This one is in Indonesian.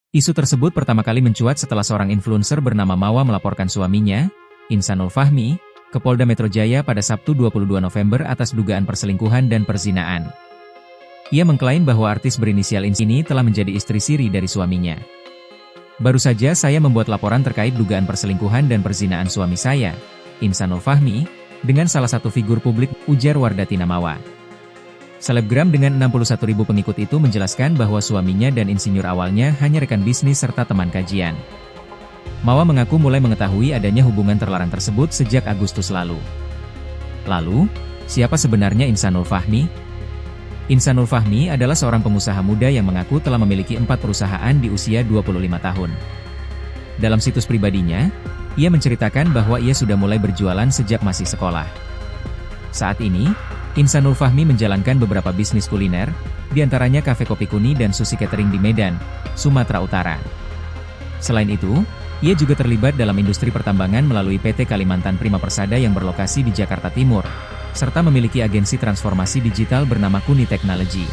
Isu tersebut pertama kali mencuat setelah seorang influencer bernama Mawa melaporkan suaminya, Insanul Fahmi, ke Polda Metro Jaya pada Sabtu 22 November atas dugaan perselingkuhan dan perzinaan. Ia mengklaim bahwa artis berinisial Ins ini telah menjadi istri siri dari suaminya. Baru saja saya membuat laporan terkait dugaan perselingkuhan dan perzinaan suami saya, Insanul Fahmi, dengan salah satu figur publik, ujar Wardatina Mawa. Selebgram dengan 61.000 pengikut itu menjelaskan bahwa suaminya dan insinyur awalnya hanya rekan bisnis serta teman kajian. Mawa mengaku mulai mengetahui adanya hubungan terlarang tersebut sejak Agustus lalu. Lalu, siapa sebenarnya Insanul Fahmi? Insanul Fahmi adalah seorang pengusaha muda yang mengaku telah memiliki 4 perusahaan di usia 25 tahun. Dalam situs pribadinya, ia menceritakan bahwa ia sudah mulai berjualan sejak masih sekolah. Saat ini, Insanul Fahmi menjalankan beberapa bisnis kuliner, diantaranya kafe kopi kuni dan sushi catering di Medan, Sumatera Utara. Selain itu, ia juga terlibat dalam industri pertambangan melalui PT Kalimantan Prima Persada yang berlokasi di Jakarta Timur, serta memiliki agensi transformasi digital bernama Kuni Technology.